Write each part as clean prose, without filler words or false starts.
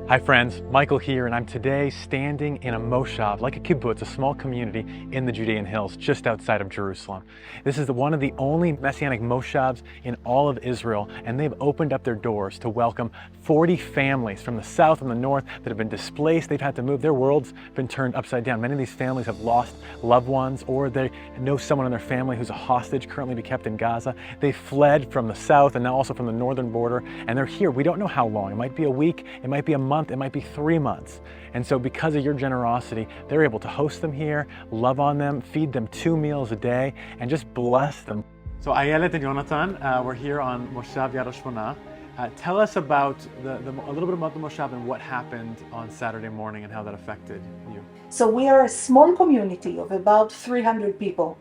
Hi friends, Michael here, and I'm today standing in a Moshav, like a kibbutz, a small community in the Judean hills just outside of Jerusalem. This is one of the only Messianic Moshavs in all of Israel, and they've opened up their doors to welcome 40 families from the south and the north that have been displaced. They've had to move. Their world's been turned upside down. Many of these families have lost loved ones, or they know someone in their family who's a hostage currently being kept in Gaza. They fled from the south and now also from the northern border, and they're here. We don't know how long. It might be a week, it might be a month, it might be 3 months. And so because of your generosity, they're able to host them here, love on them, feed them 2 meals a day, and just bless them. So Ayelet and Jonathan, we're here on Moshav Yad Shmona. Tell us about a little bit about the Moshav and what happened on Saturday morning and how that affected you. So we are a small community of about 300 people,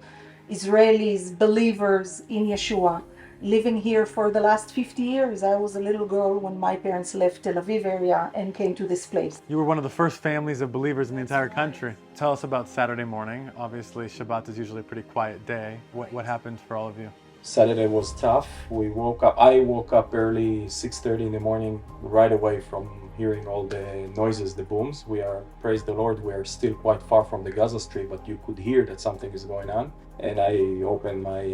Israelis, believers in Yeshua, living here for the last 50 years. I was a little girl when my parents left Tel Aviv area and came to this place. You were one of the first families of believers in the entire country. Tell us about Saturday morning. Obviously, Shabbat is usually a pretty quiet day. What happened for all of you? Saturday was tough. I woke up early, 6:30 in the morning, right away from hearing all the noises, the booms. Praise the Lord, we are still quite far from the Gaza Strip, but you could hear that something is going on. And I opened my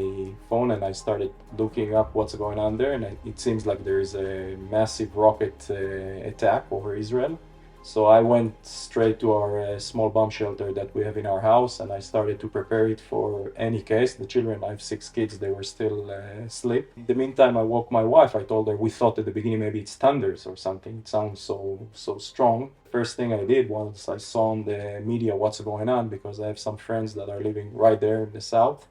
phone and I started looking up what's going on there. And it seems like there is a massive rocket attack over Israel. So I went straight to our small bomb shelter that we have in our house, and I started to prepare it for any case. The children, I have 6 kids, they were still asleep. In the meantime, I woke my wife. I told her, we thought at the beginning maybe it's thunders or something. It sounds so strong. First thing I did was I saw on the media what's going on, because I have some friends that are living right there in the south.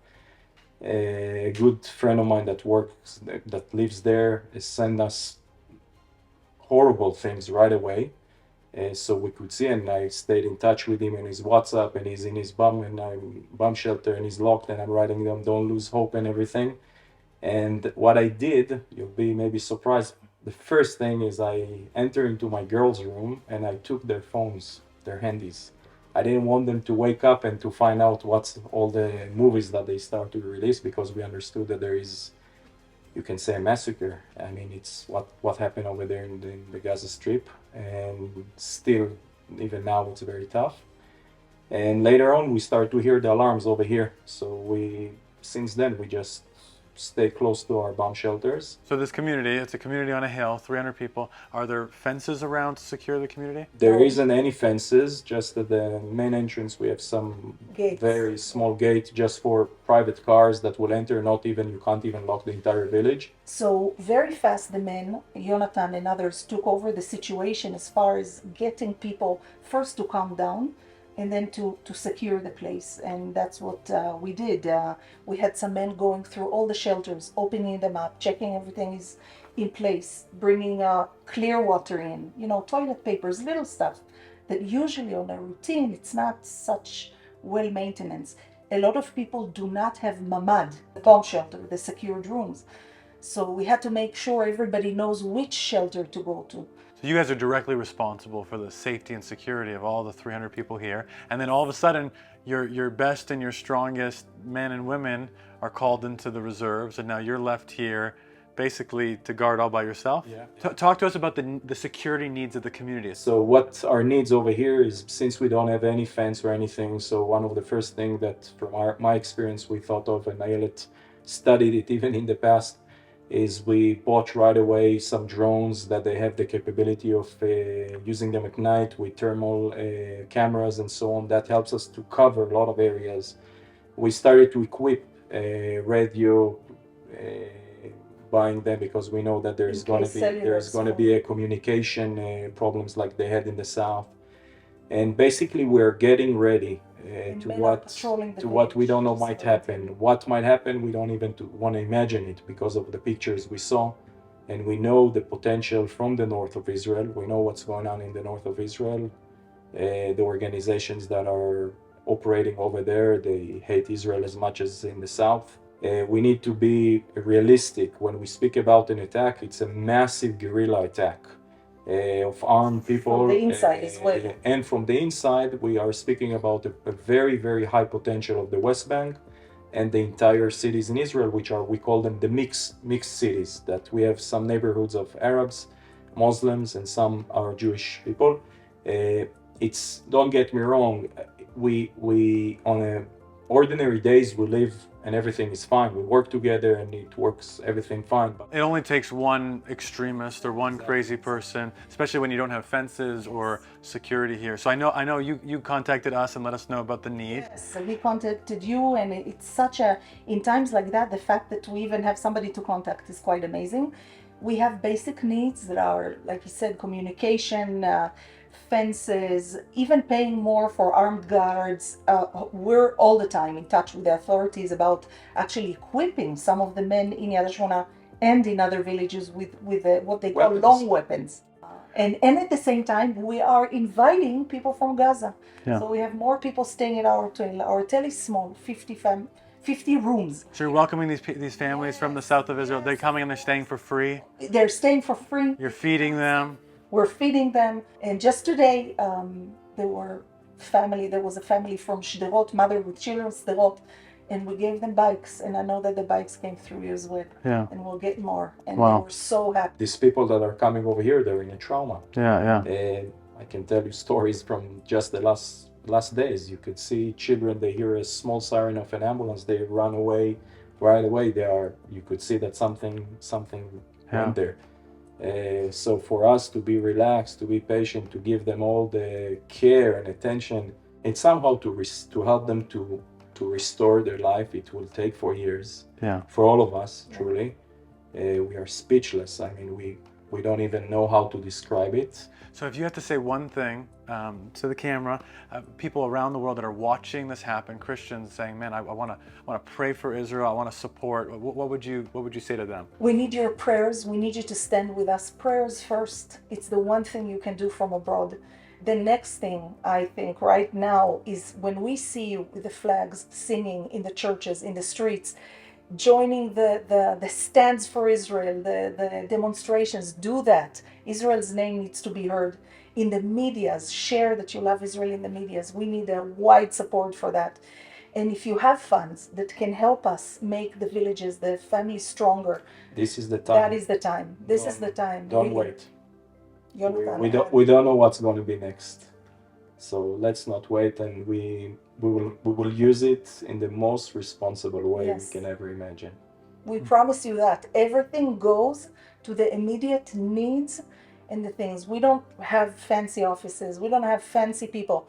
A good friend of mine that lives there sent us horrible things right away. So we could see, and I stayed in touch with him in his WhatsApp, and he's in his bomb shelter, and he's locked, and I'm writing them, don't lose hope and everything. And what I did, you'll be maybe surprised, the first thing is I entered into my girls' room and I took their phones, their handies. I didn't want them to wake up and to find out what's all the movies that they start to release, because we understood that there is, you can say, a massacre. I mean, it's what happened over there in the Gaza Strip, and still, even now, it's very tough. And later on, we start to hear the alarms over here. So since then, we just stay close to our bomb shelters. So this community, it's a community on a hill, 300 people. Are there fences around to secure the community? There isn't any fences, just at the main entrance we have some Gates. Very small gate just for private cars that will enter. You can't even lock the entire village. So very fast the men, Jonathan and others, took over the situation as far as getting people first to calm down and then to secure the place. And that's what we did. We had some men going through all the shelters, opening them up, checking everything is in place, bringing clear water in, toilet papers, little stuff that usually on a routine, it's not such well maintenance. A lot of people do not have mamad, the bomb shelter, the secured rooms. So we had to make sure everybody knows which shelter to go to. So you guys are directly responsible for the safety and security of all the 300 people here. And then all of a sudden, your best and your strongest men and women are called into the reserves, and now you're left here basically to guard all by yourself? Yeah. Talk to us about the security needs of the community. So what our needs over here is, since we don't have any fence or anything, so one of the first things that from my experience we thought of, and Ayelet studied it even in the past, is we bought right away some drones that they have the capability of using them at night with thermal cameras and so on. That helps us to cover a lot of areas. We started to equip radio, buying them, because we know that there's going to be a communication problems like they had in the south. And basically we're getting ready to what we don't know might happen. What might happen, we don't even want to imagine it, because of the pictures we saw. And we know the potential from the north of Israel. We know what's going on in the north of Israel. The organizations that are operating over there, they hate Israel as much as in the south. We need to be realistic. When we speak about an attack, it's a massive guerrilla attack of armed people. From the inside as well. And from the inside, we are speaking about a very, very high potential of the West Bank and the entire cities in Israel, which we call them the mixed cities, that we have some neighborhoods of Arabs, Muslims and some are Jewish people. It's, don't get me wrong, we on a ordinary days we live and everything is fine. We work together and it works everything fine. But It only takes one extremist or one crazy person, especially when you don't have fences or security here. So I know you contacted us and let us know about the need. Yes, so we contacted you, and it's such a, in times like that, the fact that we even have somebody to contact is quite amazing. We have basic needs that are, like you said, communication, fences, even paying more for armed guards. We're all the time in touch with the authorities about actually equipping some of the men in Yad Shona and in other villages with what they call Weapons. long weapons. And at the same time, we are inviting people from Gaza. Yeah. So we have more people staying at our hotel. Our hotel is small, 50 rooms. So you're welcoming these families from the south of Israel. They're coming and they're staying for free. They're staying for free. You're feeding them. We're feeding them. And just today, there was a family from Shderot, mother with children, Shderot, and we gave them bikes. And I know that the bikes came through you as well. Yeah. And we'll get more. And Wow. they were so happy. these people that are coming over here, they're in a trauma. Yeah. I can tell you stories from just the last days. You could see children, they hear a small siren of an ambulance, they run away right away. You could see that something went there. So for us to be relaxed, to be patient, to give them all the care and attention, and somehow to help them to restore their life, it will take 4 years. Yeah. For all of us, truly. We are speechless. I mean, we don't even know how to describe it. So if you had to say one thing to the camera, people around the world that are watching this happen, Christians saying, "Man, I want to pray for Israel. I want to support." What would you say to them? We need your prayers. We need you to stand with us. Prayers first. It's the one thing you can do from abroad. The next thing, I think, right now is when we see you with the flags singing in the churches, in the streets, joining the stands for Israel, the demonstrations. Do that. Israel's name needs to be heard. In the medias, share that you love Israel in the medias. We need a wide support for that. And if you have funds that can help us make the villages, the families stronger, This is the time. that is the time. This is the time. Don't really. wait. Jonathan, We don't know what's going to be next. So let's not wait, and we will use it in the most responsible way Yes. we can ever imagine. We promise you that everything goes to the immediate needs and the things. We don't have fancy offices. We don't have fancy people.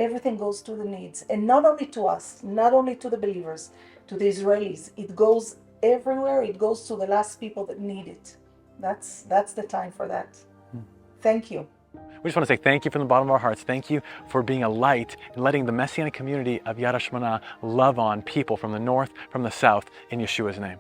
Everything goes to the needs, and not only to us, not only to the believers, to the Israelis. It goes everywhere. It goes to the last people that need it. That's the time for that. Thank you. We just want to say thank you from the bottom of our hearts. Thank you for being a light and letting the Messianic community of Yad Shona love on people from the north, from the south, in Yeshua's name.